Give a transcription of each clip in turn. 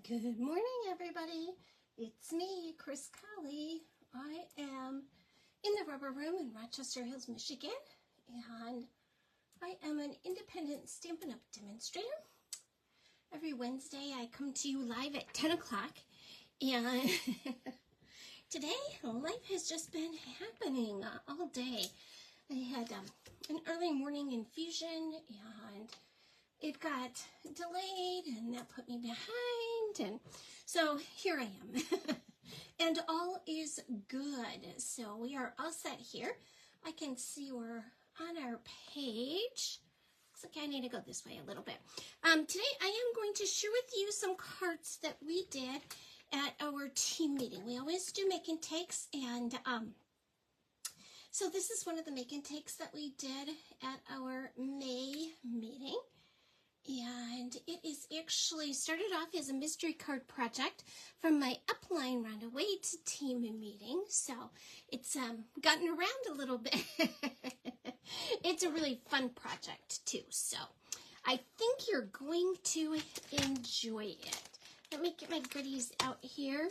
Good morning, everybody. It's me, Chris Colley. I am in the Rubber Room in Rochester Hills, Michigan, and I am an independent Stampin' Up! Demonstrator. Every Wednesday, I come to you live at 10 o'clock, and today, life has just been happening all day. I had an early morning infusion, and it got delayed, and that put me behind, and so here I am. And all is good. So we are all set here. I can see we're on our page. Looks like I need to go this way a little bit. Today I am going to share with you some cards that we did at our team meeting. We always do make and takes, and so this is one of the make and takes that we did at our May meeting. And it is actually started off as a mystery card project from my upline Rhonda Wade's team meeting. So it's gotten around a little bit. It's a really fun project too. So I think you're going to enjoy it. Let me get my goodies out here.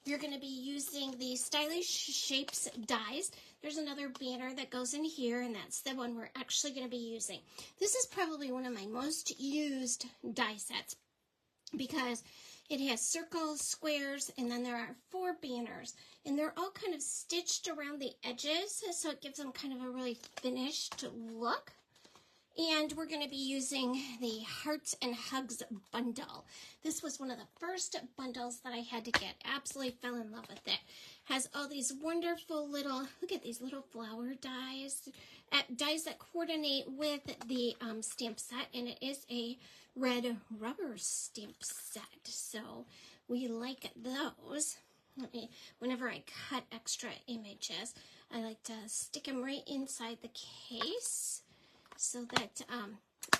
You're going to be using the Stylish Shapes dies. There's another banner that goes in here, and that's the one we're actually going to be using. This is probably one of my most used die sets because it has circles, squares, and then there are 4 banners. And they're all kind of stitched around the edges, so it gives them kind of a really finished look. And we're going to be using the Hearts and Hugs bundle. This was one of the first bundles that I had to get. Absolutely fell in love with it. Has all these wonderful little, look at these little flower dies. Dies that coordinate with the stamp set. And it is a red rubber stamp set. So we like those. Whenever I cut extra images, I like to stick them right inside the case, so that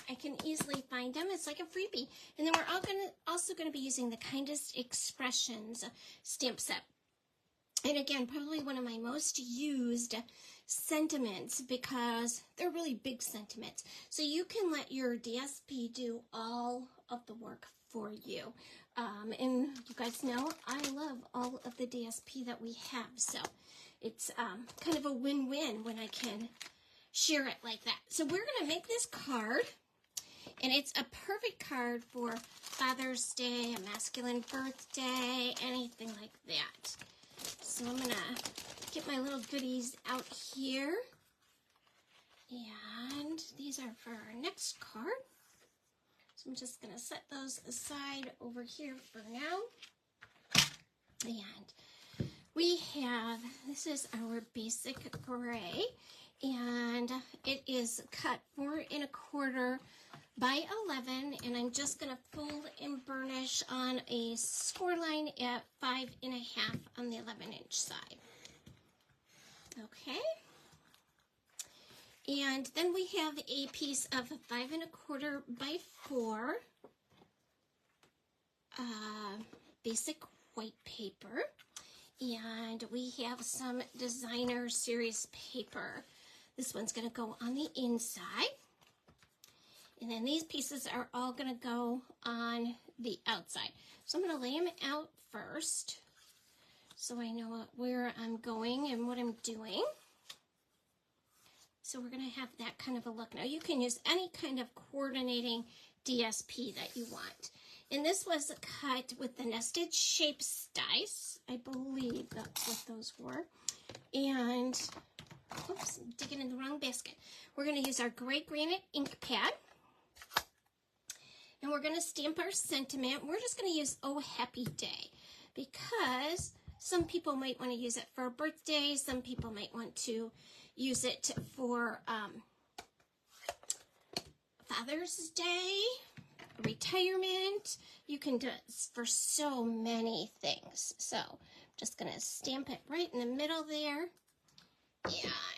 I can easily find them. It's like a freebie. And then we're also going to be using the Kindest Expressions stamp set. And again, probably one of my most used sentiments because they're really big sentiments. So you can let your DSP do all of the work for you. And you guys know I love all of the DSP that we have. So it's kind of a win-win when I can share it like that. So we're going to make this card, and it's a perfect card for Father's Day, a masculine birthday, anything like that. So I'm going to get my little goodies out here, and these are for our next card. So I'm just going to set those aside over here for now. And we have, this is our basic gray, and it is cut 4 1/4 by 11, and I'm just going to fold and burnish on a score line at 5 1/2 on the 11-inch side. Okay. And then we have a piece of 5 1/4 by 4 basic white paper, and we have some designer series paper. This one's going to go on the inside. And then these pieces are all going to go on the outside. So I'm going to lay them out first so I know where I'm going and what I'm doing. So we're going to have that kind of a look. Now you can use any kind of coordinating DSP that you want. And this was cut with the Nested Shapes dice. I believe that's what those were. And oops, I'm digging in the wrong basket. We're going to use our gray granite ink pad. And we're going to stamp our sentiment. We're just going to use Oh Happy Day because some people might want to use it for a birthday. Some people might want to use it for Father's Day, retirement. You can do it for so many things. So I'm just going to stamp it right in the middle there.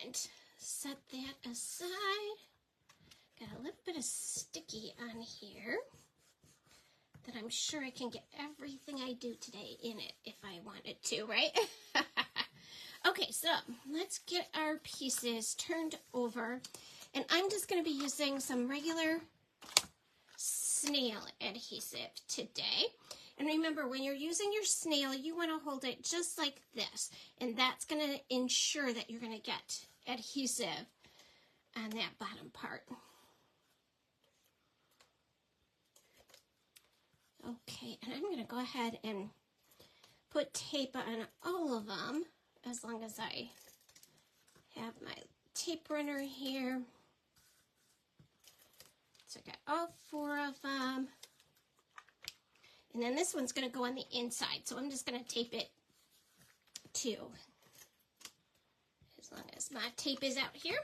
And set that aside. Got a little bit of sticky on here that I'm sure I can get everything I do today in it if I wanted to, right? Okay, so let's get our pieces turned over. And I'm just going to be using some regular snail adhesive today. And remember, when you're using your snail, you want to hold it just like this. And that's going to ensure that you're going to get adhesive on that bottom part. Okay, and I'm going to go ahead and put tape on all of them as long as I have my tape runner here. So I got all 4 of them. And then this one's going to go on the inside, so I'm just going to tape it too. As long as my tape is out here.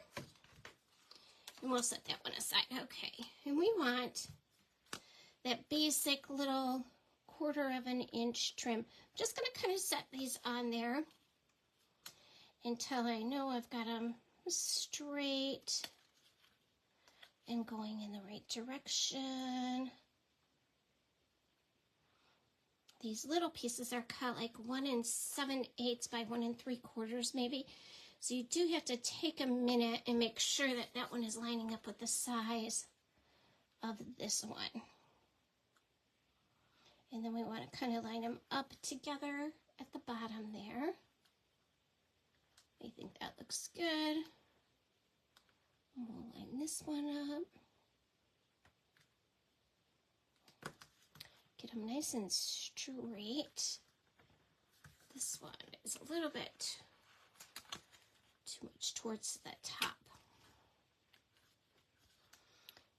And we'll set that one aside. Okay, and we want that basic little 1/4 of an inch trim. I'm just going to kind of set these on there until I know I've got them straight and going in the right direction. These little pieces are cut like 1 7/8 by 1 3/4 maybe. So you do have to take a minute and make sure that that one is lining up with the size of this one. And then we want to kind of line them up together at the bottom there. I think that looks good. And we'll line this one up. Get them nice and straight. This one is a little bit too much towards the top.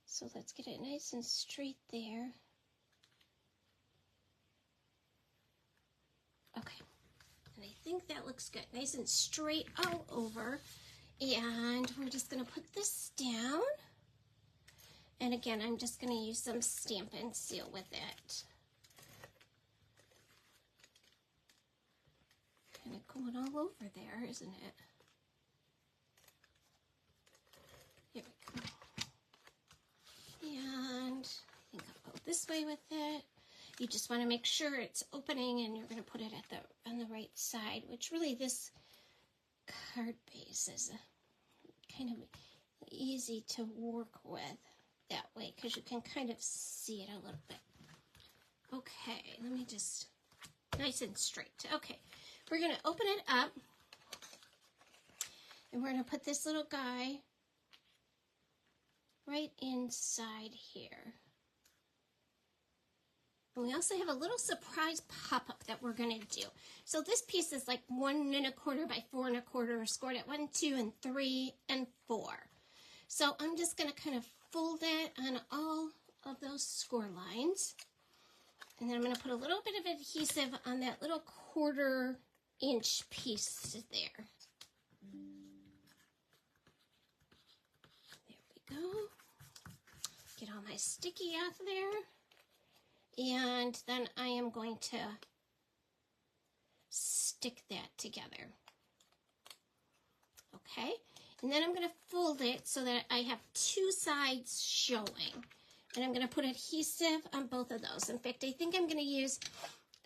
So let's get it nice and straight there. Okay, and I think that looks good. Nice and straight all over. And we're just going to put this down. And again, I'm just going to use some Stamp and Seal with it. Kind of going all over there, isn't it? Here we go. And I think I'll go this way with it. You just want to make sure it's opening, and you're going to put it at on the right side, which really this card base is kind of easy to work with that way because you can kind of see it a little bit. Okay, let me just, nice and straight. Okay, we're going to open it up, and we're going to put this little guy right inside here. And we also have a little surprise pop-up that we're going to do. So this piece is like 1 1/4 by 4 1/4, scored at 1, 2, and 3, and 4. So I'm just going to kind of fold it on all of those score lines. And then I'm going to put a little bit of adhesive on that little 1/4 inch piece there. There we go. Get all my sticky off there. And then I am going to stick that together. Okay, and then I'm going to fold it so that I have 2 sides showing. And I'm going to put adhesive on both of those. In fact, I think I'm going to use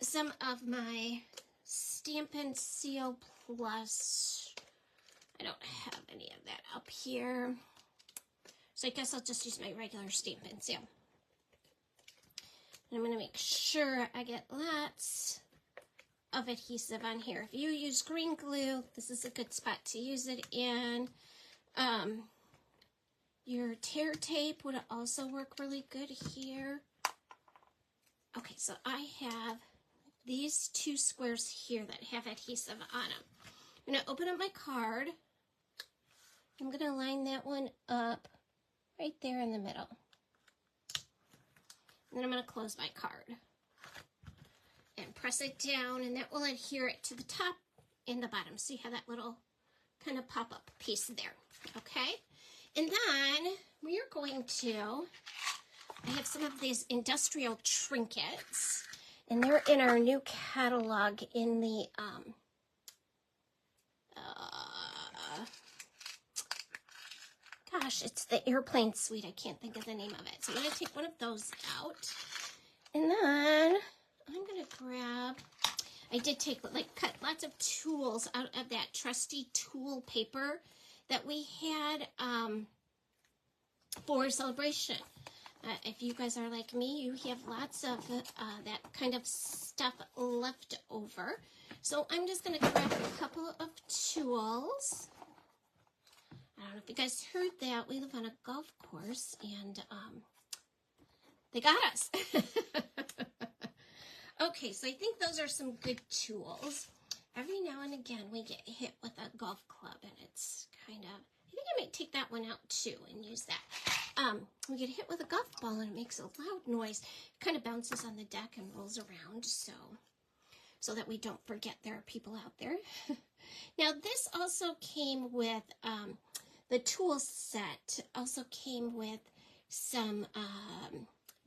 some of my Stamp and Seal Plus. I don't have any of that up here. So I guess I'll just use my regular Stamp and Seal. And I'm going to make sure I get lots of adhesive on here. If you use green glue, this is a good spot to use it in. Your tear tape would also work really good here. Okay, so I have these 2 squares here that have adhesive on them. I'm going to open up my card. I'm going to line that one up right there in the middle. And then I'm going to close my card and press it down, and that will adhere it to the top and the bottom. So you have that little kind of pop-up piece there, okay? And then we are going to, I have some of these industrial trinkets, and they're in our new catalog in the, gosh, it's the airplane suite. I can't think of the name of it. So I'm going to take one of those out. And then I'm going to grab, I did take, cut lots of tools out of that Trusty tool paper that we had for Celebration If you guys are like me, you have lots of that kind of stuff left over. So I'm just going to grab a couple of tools. I don't know if you guys heard that. We live on a golf course, and they got us. Okay, so I think those are some good tools. Every now and again, we get hit with a golf club, and it's kind of, I think I might take that one out too and use that. We get hit with a golf ball, and it makes a loud noise. It kind of bounces on the deck and rolls around, so that we don't forget there are people out there. Now, this also came with, the tool set also came with some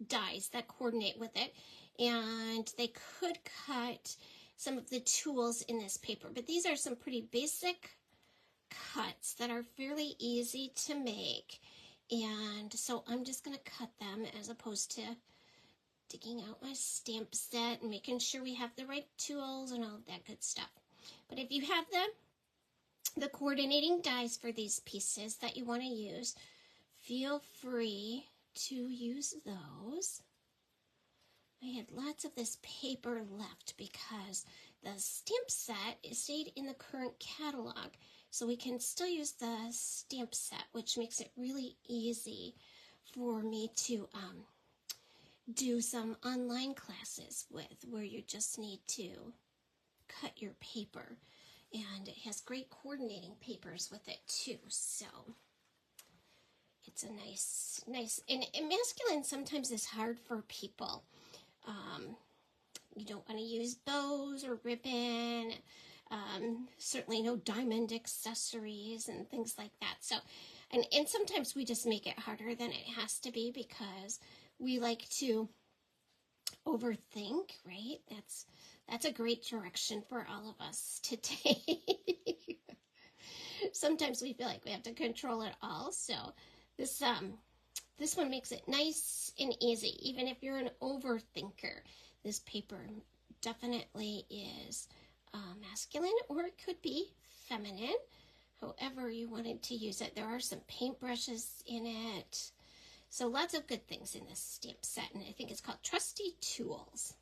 dies that coordinate with it, and they could cut some of the tools in this paper, but these are some pretty basic cuts that are fairly easy to make, and so I'm just going to cut them as opposed to digging out my stamp set and making sure we have the right tools and all of that good stuff. But if you have the coordinating dies for these pieces that you want to use, feel free to use those. I had lots of this paper left because the stamp set stayed in the current catalog, so we can still use the stamp set, which makes it really easy for me to do some online classes with, where you just need to cut your paper, and it has great coordinating papers with it too, so it's a nice, and masculine sometimes is hard for people. You don't want to use bows or ribbon, certainly no diamond accessories and things like that. So, and sometimes we just make it harder than it has to be because we like to overthink, right? That's a great direction for all of us to take. Sometimes we feel like we have to control it all. So this one makes it nice and easy. Even if you're an overthinker, this paper definitely is masculine, or it could be feminine, however you wanted to use it. There are some paintbrushes in it. So lots of good things in this stamp set, and I think it's called Trusty Tools.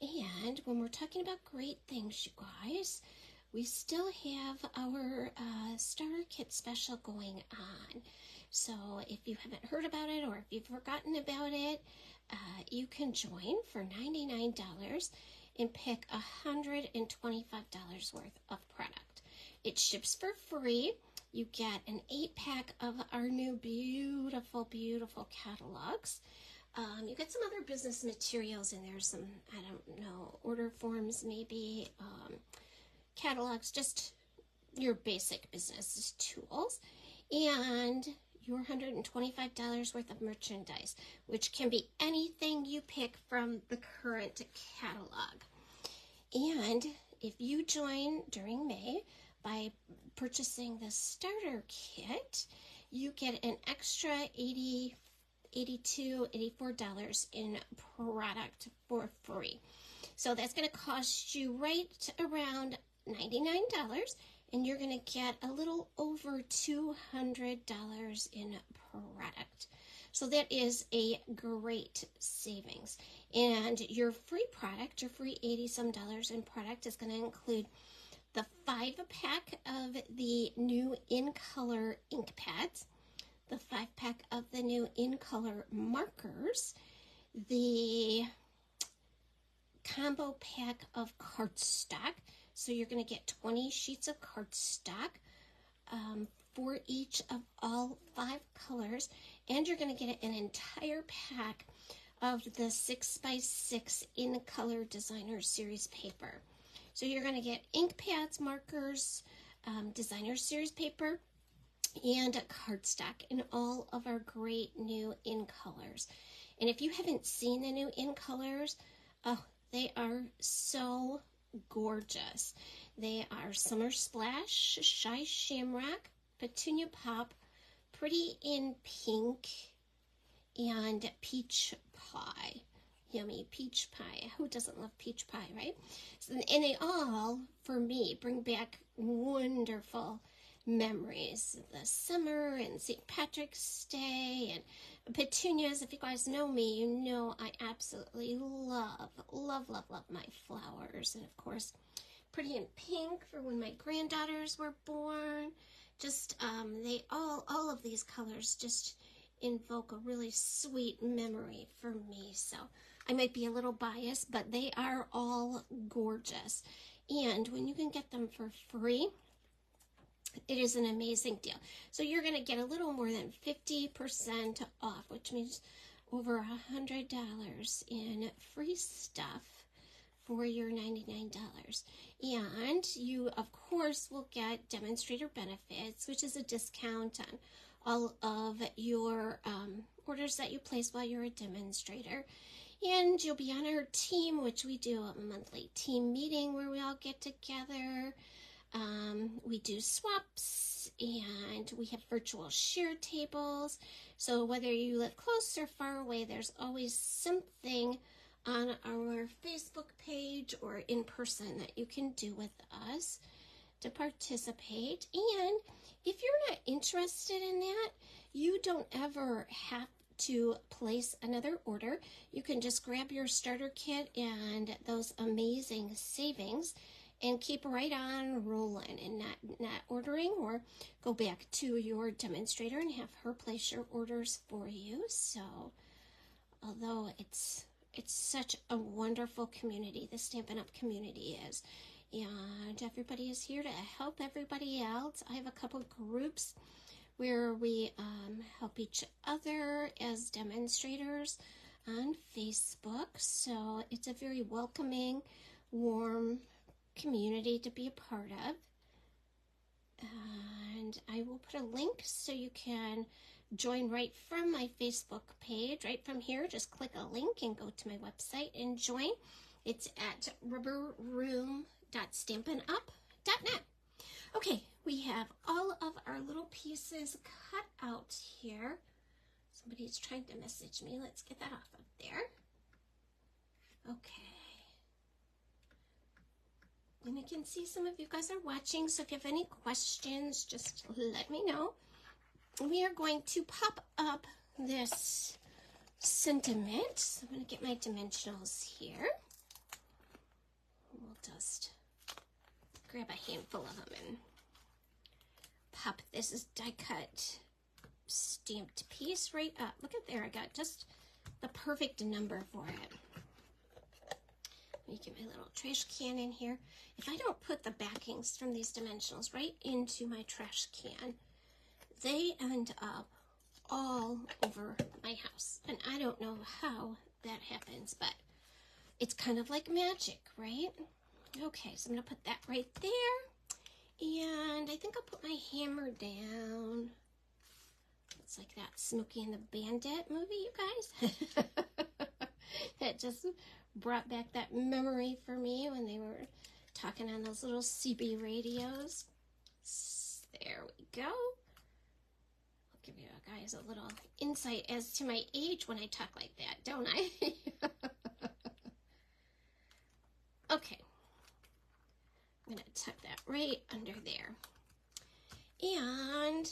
And when we're talking about great things, you guys, we still have our starter kit special going on. So if you haven't heard about it, or if you've forgotten about it, you can join for $99 and pick $125 worth of product. It ships for free. You get an 8-pack of our new beautiful, beautiful catalogs. You get some other business materials in there, some, I don't know, order forms maybe, catalogs, just your basic business tools, and your $125 worth of merchandise, which can be anything you pick from the current catalog. And if you join during May by purchasing the starter kit, you get an extra $84 in product for free. So that's going to cost you right around $99, and you're going to get a little over $200 in product. So that is a great savings. And your free product, your free $80-some in product, is going to include the 5-pack of the new in color ink pads, the 5-pack of the new in color markers, the combo pack of cardstock. So you're going to get 20 sheets of cardstock for each of all 5 colors, and you're going to get an entire pack of the 6x6 in color designer series paper. So you're going to get ink pads, markers, designer series paper, and cardstock in all of our great new in colors. And if you haven't seen the new in colors, oh, they are so gorgeous. They are Summer Splash, Shy Shamrock, Petunia Pop, Pretty in Pink, and Peach Pie. Yummy peach pie. Who doesn't love peach pie, right? So, and they all, for me, bring back wonderful memories. The summer and St. Patrick's Day and petunias. If you guys know me, you know I absolutely love my flowers. And of course, pretty in pink for when my granddaughters were born. Just, they all of these colors just invoke a really sweet memory for me. So I might be a little biased, but they are all gorgeous. And when you can get them for free, it is an amazing deal. So you're going to get a little more than 50% off, which means over $100 in free stuff for your $99. And you, of course, will get demonstrator benefits, which is a discount on all of your orders that you place while you're a demonstrator. And you'll be on our team, which we do a monthly team meeting where we all get together. We do swaps, and we have virtual share tables. So whether you live close or far away, there's always something on our Facebook page or in person that you can do with us to participate. And if you're not interested in that, you don't ever have to place another order. You can just grab your starter kit and those amazing savings and keep right on rolling and not ordering, or go back to your demonstrator and have her place your orders for you. So although it's such a wonderful community, the Stampin' Up! Community is. And everybody is here to help everybody else. I have a couple groups where we help each other as demonstrators on Facebook. So it's a very welcoming, warm community to be a part of. And I will put a link so you can join right from my Facebook page. Right from here, just click a link and go to my website and join. It's at rubberroom.stampinup.net. Okay, we have all of our little pieces cut out here. Somebody's trying to message me. Let's get that off of there. Okay. And I can see some of you guys are watching, so if you have any questions, just let me know. We are going to pop up this sentiment. So I'm going to get my dimensionals here. We'll just grab a handful of them and pop this die cut stamped piece right up. Look at there, I got just the perfect number for it. Let me get my little trash can in here. If I don't put the backings from these dimensionals right into my trash can, they end up all over my house. And I don't know how that happens, but it's kind of like magic, right? Okay, so I'm going to put that right there. And I think I'll put my hammer down. It's like that Smokey and the Bandit movie, you guys. That just brought back that memory for me when they were talking on those little CB radios. There we go. I'll give you guys a little insight as to my age when I talk like that, don't I? Okay. I'm going to tuck that right under there. And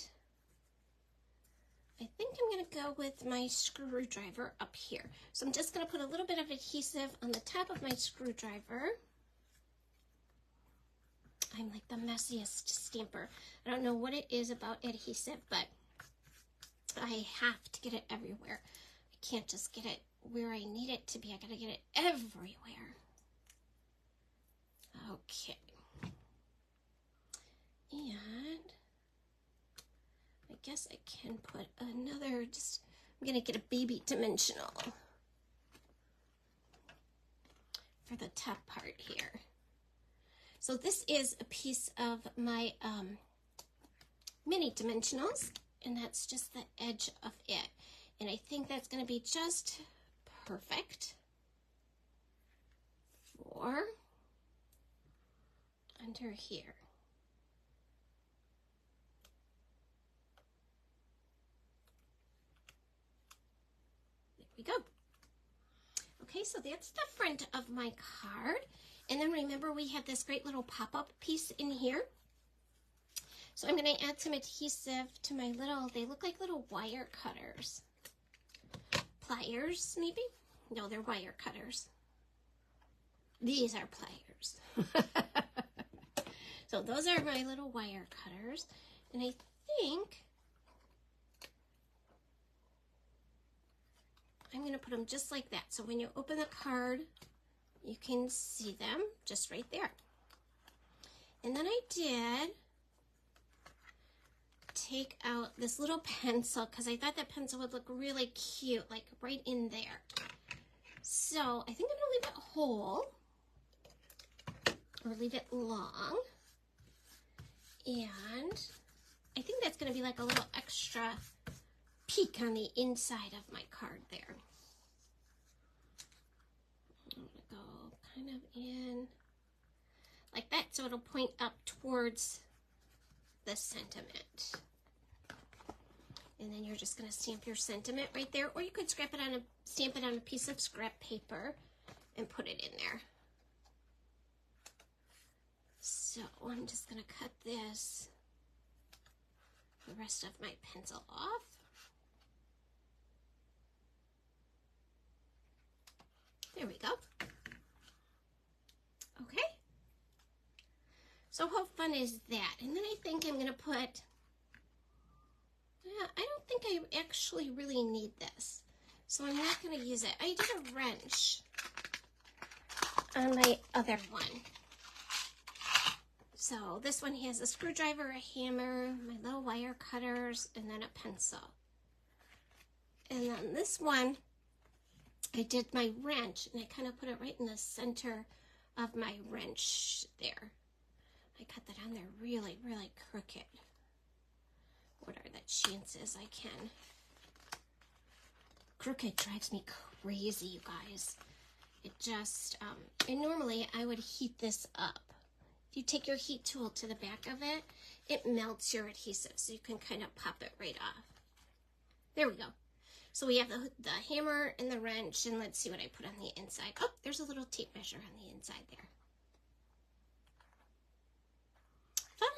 I think I'm going to go with my screwdriver up here. So I'm just going to put a little bit of adhesive on the top of my screwdriver. I'm like the messiest stamper. I don't know what it is about adhesive, but I have to get it everywhere. I can't just get it where I need it to be. I got to get it everywhere. Okay. And I guess I can put another, I'm going to get a baby dimensional for the top part here. So this is a piece of my mini dimensionals, and that's just the edge of it. And I think that's going to be just perfect for under here. We go. Okay, so that's the front of my card. And then remember we have this great little pop-up piece in here. So I'm going to add some adhesive to my little, they look like little wire cutters. Pliers, maybe? No, they're wire cutters. These are pliers. So those are my little wire cutters. And I think I'm going to put them just like that. So when you open the card, you can see them just right there. And then I did take out this little pencil because I thought that pencil would look really cute, like right in there. So I think I'm going to leave it whole or leave it long. And I think that's going to be like a little extra peek on the inside of my card there. I'm going to go kind of in like that so it'll point up towards the sentiment. And then you're just going to stamp your sentiment right there, or you could stamp it on a piece of scrap paper and put it in there. So I'm just going to cut the rest of my pencil off. There we go. Okay. So how fun is that? And then I think I'm going to put, I don't think I actually really need this. So I'm not going to use it. I did a wrench on my other one. So this one has a screwdriver, a hammer, my little wire cutters, and then a pencil. And then this one, I did my wrench, and I kind of put it right in the center of my wrench there. I cut that on there really, really crooked. What are the chances I can? Crooked drives me crazy, you guys. It just, and normally I would heat this up. If you take your heat tool to the back of it, it melts your adhesive, so you can kind of pop it right off. There we go. So we have the hammer and the wrench, and let's see what I put on the inside. Oh, there's a little tape measure on the inside there. Fun!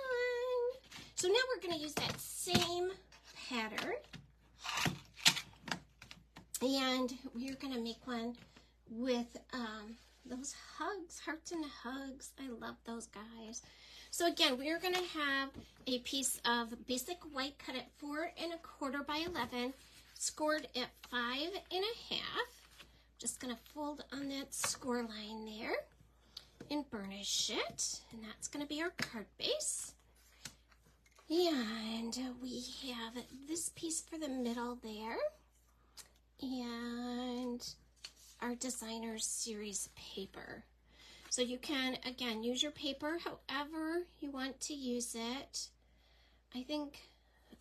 So now we're going to use that same pattern, and we're going to make one with those hugs, hearts and hugs. I love those guys. So again, we're going to have a piece of basic white cut at 4 1/4 by 11, scored at 5 1/2. Just going to fold on that score line there and burnish it. And that's going to be our card base. And we have this piece for the middle there. And our designer series paper. So you can, again, use your paper however you want to use it. I think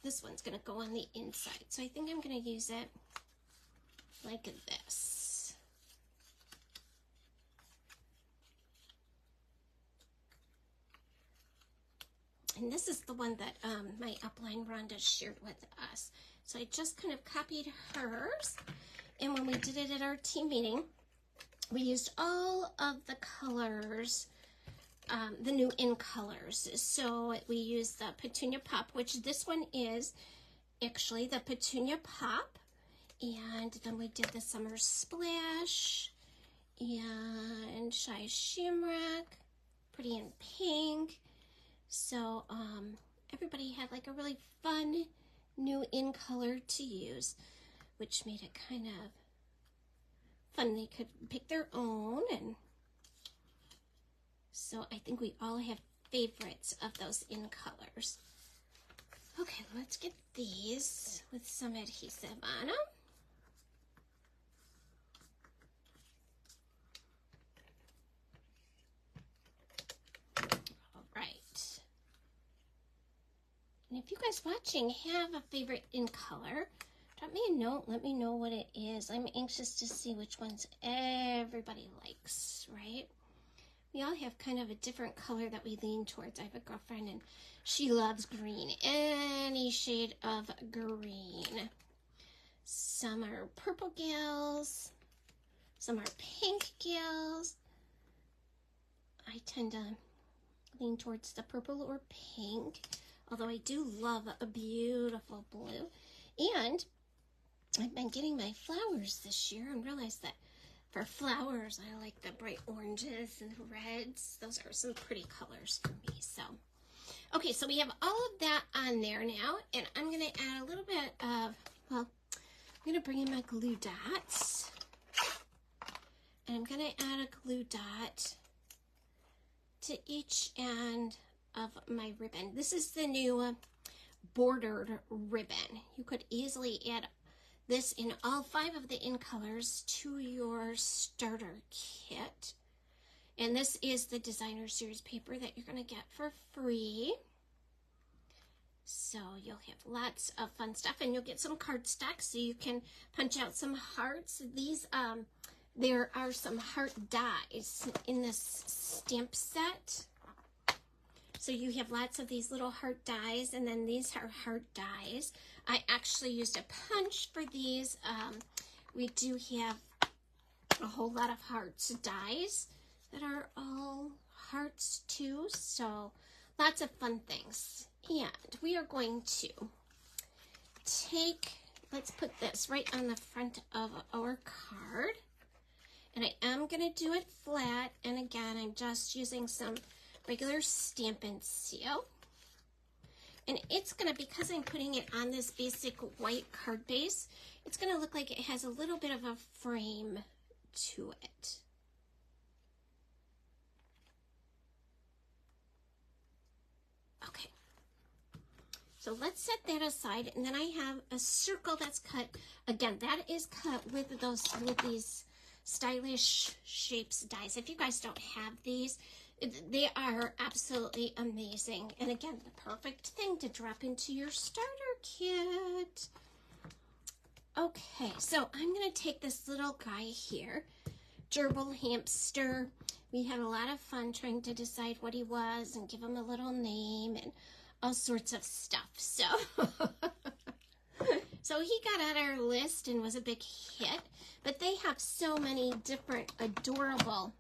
this one's going to go on the inside. So I think I'm going to use it like this. And this is the one that my upline Rhonda shared with us. So I just kind of copied hers. And when we did it at our team meeting, we used all of the colors, the new in colors. So we used the Petunia Pop, which this one is actually the Petunia Pop. And then we did the Summer Splash and Shy Shamrock, Pretty in Pink. So everybody had like a really fun new in color to use, which made it kind of fun. They could pick their own, and so I think we all have favorites of those in colors. Okay, let's get these with some adhesive on them. All right. And if you guys watching have a favorite in color, drop me a note, let me know what it is. I'm anxious to see which ones everybody likes, right? We all have kind of a different color that we lean towards. I have a girlfriend and she loves green, any shade of green. Some are purple gals, some are pink gals. I tend to lean towards the purple or pink, although I do love a beautiful blue. And I've been getting my flowers this year and realized that for flowers, I like the bright oranges and reds. Those are some pretty colors for me. So, okay, so we have all of that on there now, and I'm going to add a little bit of, well, I'm going to bring in my glue dots, and I'm going to add a glue dot to each end of my ribbon. This is the new bordered ribbon. You could easily add this in all 5 of the in colors to your starter kit. And this is the designer series paper that you're going to get for free. So you'll have lots of fun stuff, and you'll get some cardstock so you can punch out some hearts. These, there are some heart dies in this stamp set. So you have lots of these little heart dies, and then these are heart dies. I actually used a punch for these. We do have a whole lot of hearts dies that are all hearts too. So lots of fun things. And we are going to take, let's put this right on the front of our card. And I am going to do it flat. And again, I'm just using some regular Stampin' Seal. And it's going to, because I'm putting it on this basic white card base, it's going to look like it has a little bit of a frame to it. Okay. So let's set that aside, and then I have a circle that's cut. Again, that is cut with these stylish shapes dies. If you guys don't have these, they are absolutely amazing. And again, the perfect thing to drop into your starter kit. Okay, so I'm going to take this little guy here, Gerbil Hamster. We had a lot of fun trying to decide what he was and give him a little name and all sorts of stuff. So, so he got on our list and was a big hit. But they have so many different adorable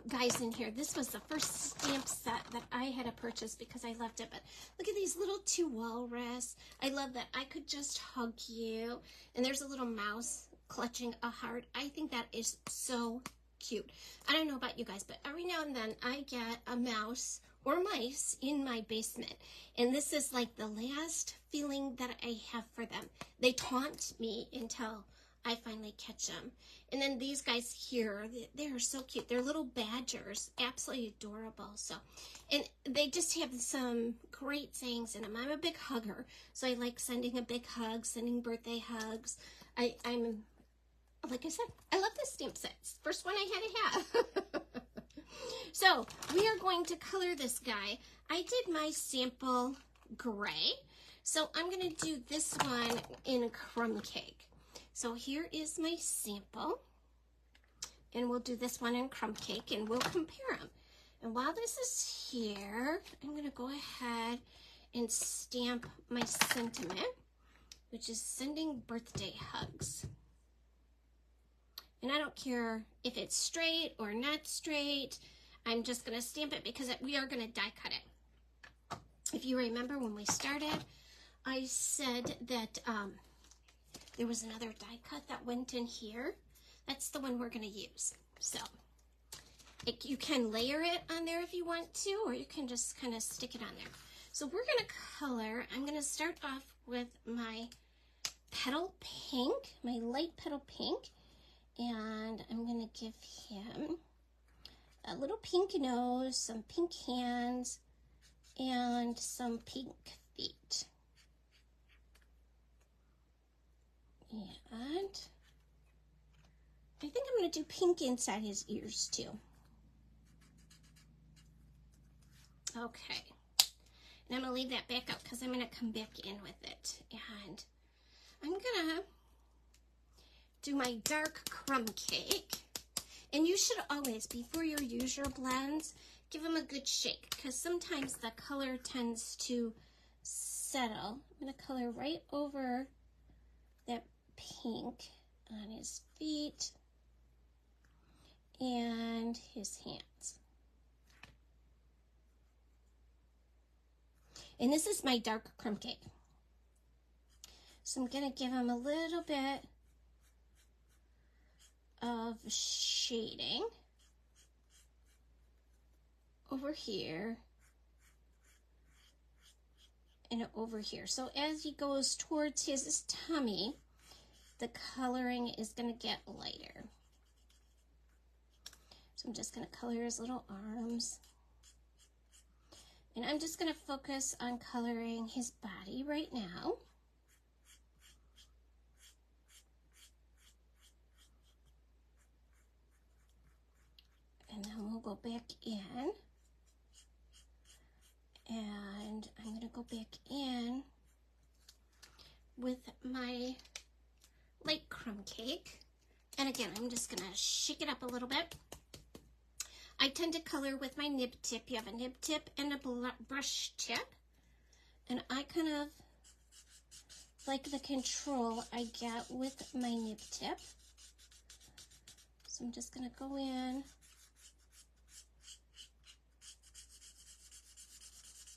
guys in here. This was the first stamp set that I had to purchase because I loved it. But look at these little 2 walrus. I love that I could just hug you. And there's a little mouse clutching a heart. I think that is so cute. I don't know about you guys, but every now and then I get a mouse or mice in my basement. And this is like the last feeling that I have for them. They taunt me until I finally catch them. And then these guys here, they are so cute. They're little badgers, absolutely adorable. So, and they just have some great sayings in them. I'm a big hugger, so I like sending a big hug, sending birthday hugs. I'm, like I said, I love this stamp set. It's the first one I had to have. So we are going to color this guy. I did my sample gray, so I'm going to do this one in crumb cake. So here is my sample, and we'll do this one in crumb cake, and we'll compare them. And while this is here, I'm going to go ahead and stamp my sentiment, which is sending birthday hugs. And I don't care if it's straight or not straight. I'm just going to stamp it because we are going to die cut it. If you remember when we started, I said that there was another die cut that went in here. That's the one we're going to use. So you can layer it on there if you want to, or you can just kind of stick it on there. So we're going to color. I'm going to start off with my petal pink, my light petal pink. And I'm going to give him a little pink nose, some pink hands, and some pink feet. And I think I'm going to do pink inside his ears too. Okay. And I'm going to leave that back out because I'm going to come back in with it. And I'm going to do my dark crumb cake. And you should always, before you use your blends, give them a good shake because sometimes the color tends to settle. I'm going to color right over that pink on his feet and his hands. And this is my dark crumb cake. So I'm going to give him a little bit of shading over here and over here. So as he goes towards his tummy, the coloring is going to get lighter. So I'm just going to color his little arms. And I'm just going to focus on coloring his body right now. And then we'll go back in. And I'm going to go back in with my light crumb cake. And again, I'm just going to shake it up a little bit. I tend to color with my nib tip. You have a nib tip and a brush tip. And I kind of like the control I get with my nib tip. So I'm just going to go in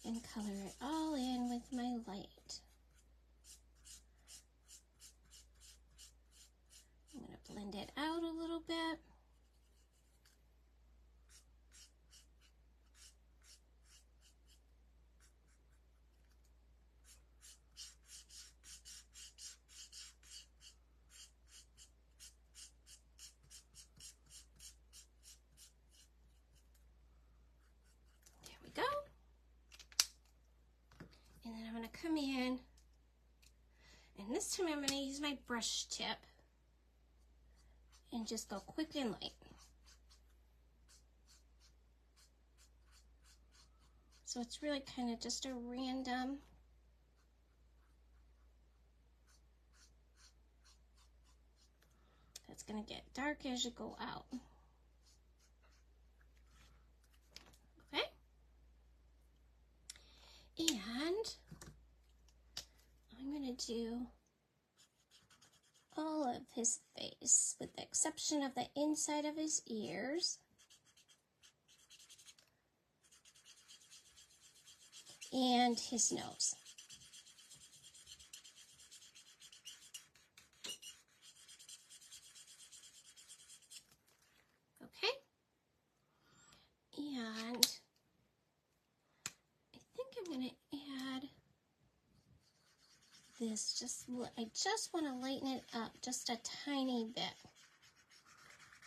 and color it all in with my light. I'm going to blend it out a little bit. There we go. And then I'm going to come in, and this time I'm going to use my brush tip and just go quick and light. So it's really kind of just a random that's going to get dark as you go out. Okay? And I'm going to do all of his face with the exception of the inside of his ears. And his nose. Okay? And I think I'm going to add this, I just want to lighten it up just a tiny bit.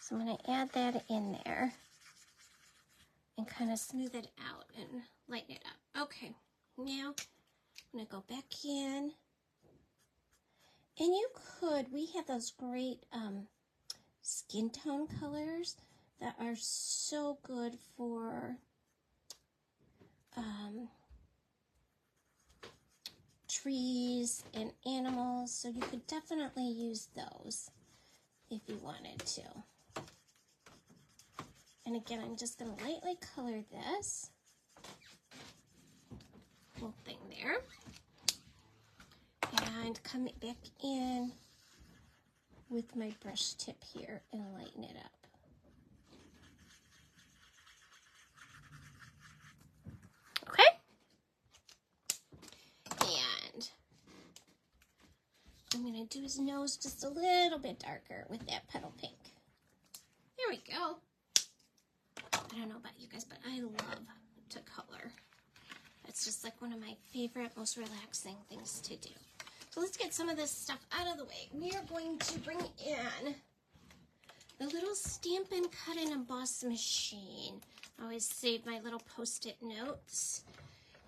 So I'm going to add that in there and kind of smooth it out and lighten it up. Okay, now I'm going to go back in. And we have those great skin tone colors that are so good for trees and animals, so you could definitely use those if you wanted to. And again, I'm just going to lightly color this whole thing there and come back in with my brush tip here and lighten it up. I'm going to do his nose just a little bit darker with that petal pink. There we go. I don't know about you guys, but I love to color. It's just like one of my favorite, most relaxing things to do. So let's get some of this stuff out of the way. We are going to bring in the little Stampin' Cut and Emboss machine. I always save my little Post-it notes.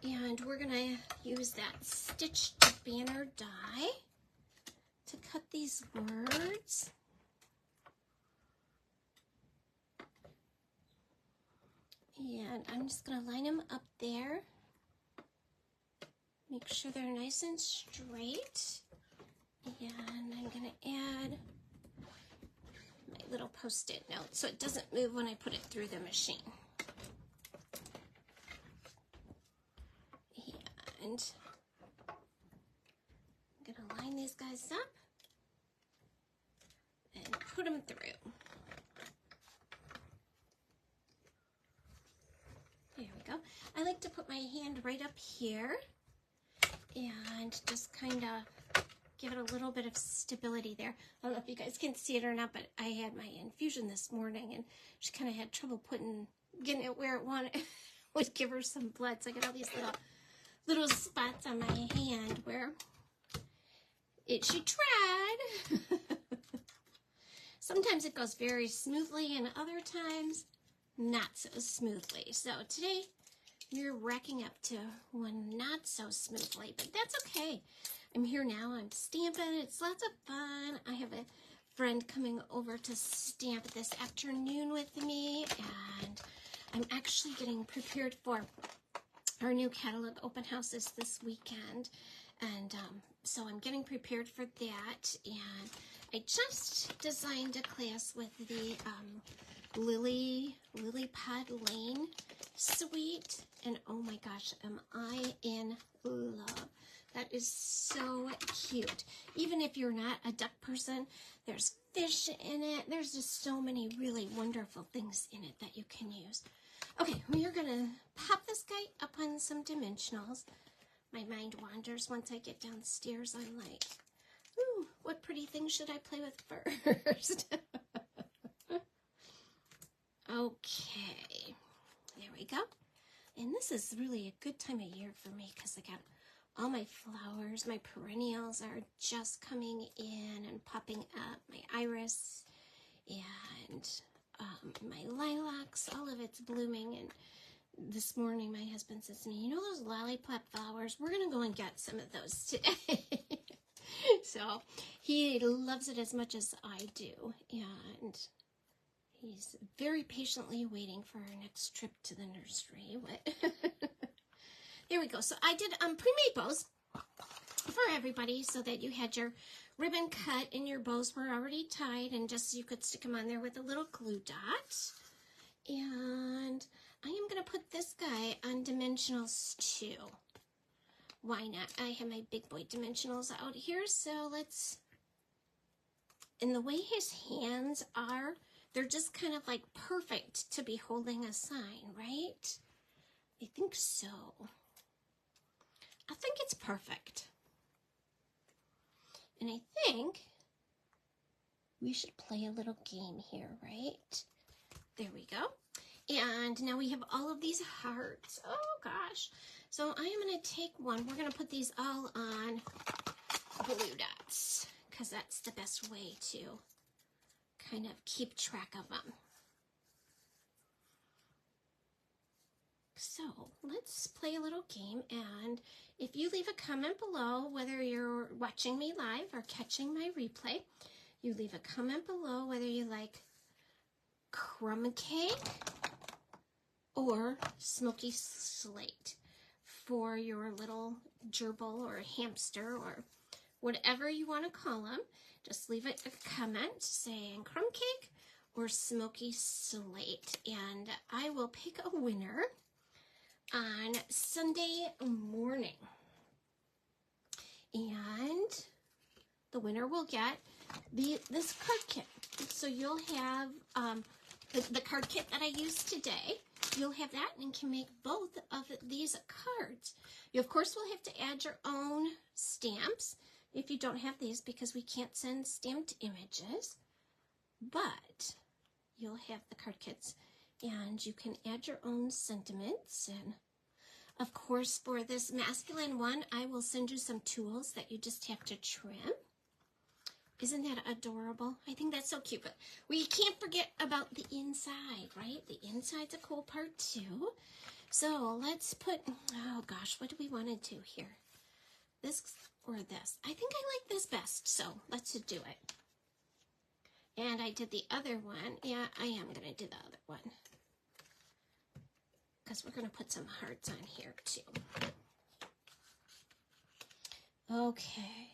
And we're going to use that stitched banner die to cut these words. And I'm just going to line them up there. Make sure they're nice and straight. And I'm going to add my little Post-it note so it doesn't move when I put it through the machine. And I'm going to line these guys up and put them through. There we go. I like to put my hand right up here and just kind of give it a little bit of stability there. I don't know if you guys can see it or not, but I had my infusion this morning, and she kind of had trouble getting it where it wanted. Would give her some blood, so I got all these little spots on my hand where she tried. Sometimes it goes very smoothly, and other times not so smoothly. So today we're racking up to one not so smoothly, but that's okay. I'm here now. I'm stamping. It's lots of fun. I have a friend coming over to stamp this afternoon with me, and I'm actually getting prepared for our new catalog open houses this weekend, and so I'm getting prepared for that. And I just designed a class with the Lily Pod Lane suite, and oh my gosh, am I in love. That is so cute. Even if you're not a duck person, there's fish in it. There's just so many really wonderful things in it that you can use. Okay, we are going to pop this guy up on some dimensionals. My mind wanders once I get downstairs. I'm like, ooh, what pretty thing should I play with first? Okay, there we go. And this is really a good time of year for me because I got all my flowers. My perennials are just coming in and popping up. My iris and my lilacs, all of it's blooming. And this morning my husband says to me, you know those lollipop flowers? We're going to go and get some of those today. So he loves it as much as I do. And he's very patiently waiting for our next trip to the nursery. There we go. So I did pre-made bows for everybody so that you had your ribbon cut and your bows were already tied, and just you could stick them on there with a little glue dot. And I am going to put this guy on dimensionals too. Why not? I have my big boy dimensionals out here, so let's... And the way his hands are, they're just kind of like perfect to be holding a sign, right? I think so. I think it's perfect. And I think we should play a little game here, right? There we go. And now we have all of these hearts. Oh gosh. So I am going to take one. We're going to put these all on blue dots because that's the best way to kind of keep track of them. So let's play a little game, and if you leave a comment below, whether you're watching me live or catching my replay, you leave a comment below whether you like crumb cake or smoky slate for your little gerbil or hamster or whatever you want to call them. Just leave a comment saying crumb cake or smoky slate, and I will pick a winner on Sunday morning. And the winner will get this card kit. So you'll have the card kit that I used today. You'll have that and can make both of these cards. You, of course, will have to add your own stamps if you don't have these because we can't send stamped images. But you'll have the card kits and you can add your own sentiments. And of course, for this masculine one, I will send you some tools that you just have to trim. Isn't that adorable? I think that's so cute. But we can't forget about the inside, right? The inside's a cool part too. So let's put, oh gosh, what do we want to do here? This or this? I think I like this best, so let's do it. And I did the other one. Yeah, I am going to do the other one, because we're going to put some hearts on here too. Okay.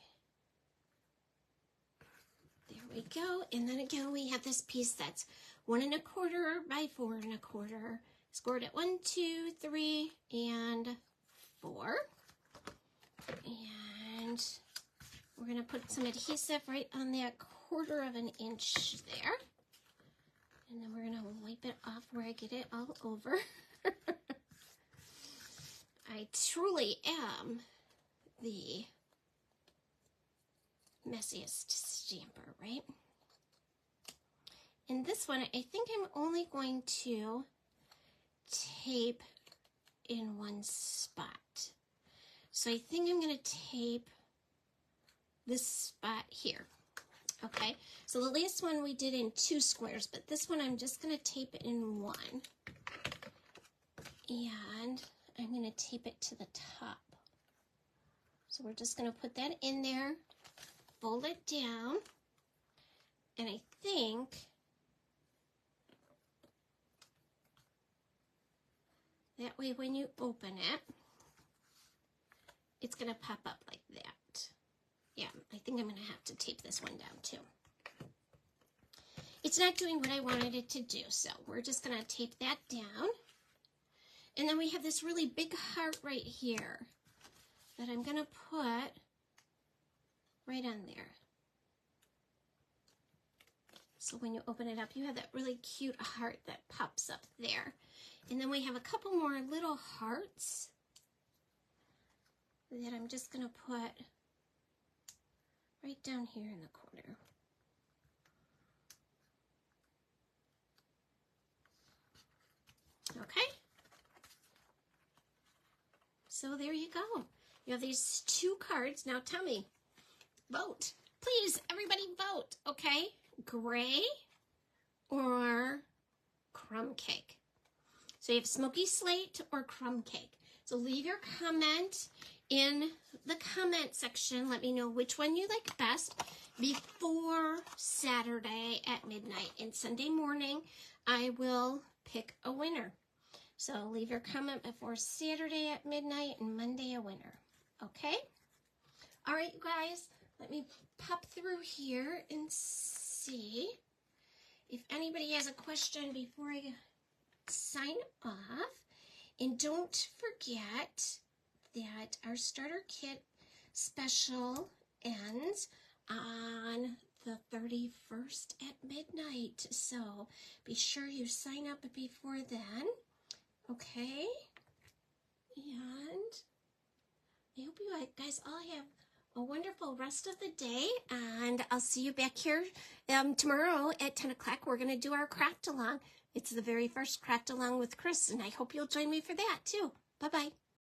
There we go. And then again, we have this piece that's 1 1/4 by 4 1/4. Scored at 1, 2, 3, and 4. And we're going to put some adhesive right on that 1/4 inch there. And then we're going to wipe it off where I get it all over. I truly am the messiest stamper, right? And this one, I think I'm only going to tape in one spot. So I think I'm going to tape this spot here. Okay, so the last one we did in 2 squares, but this one I'm just going to tape it in 1. And I'm going to tape it to the top. So we're just going to put that in there, fold it down, and I think that way when you open it, it's going to pop up like that. Yeah, I think I'm going to have to tape this one down too. It's not doing what I wanted it to do, so we're just going to tape that down. And then we have this really big heart right here that I'm going to put right on there. So when you open it up, you have that really cute heart that pops up there. And then we have a couple more little hearts that I'm just going to put right down here in the corner. Okay? So there you go. You have these 2 cards. Now tell me, vote. Please, everybody vote, okay? Gray or crumb cake? So you have smoky slate or crumb cake. So leave your comment in the comment section. Let me know which one you like best before Saturday at midnight. And Sunday morning, I will pick a winner. So leave your comment before Saturday at midnight and Monday a winner. Okay? All right, you guys, let me pop through here and see if anybody has a question before I sign off. And don't forget that our starter kit special ends on the 31st at midnight. So be sure you sign up before then. Okay? And I hope you guys all have a wonderful rest of the day, and I'll see you back here tomorrow at 10 o'clock. We're going to do our craft along. It's the very first craft along with Chris, and I hope you'll join me for that too. Bye-bye.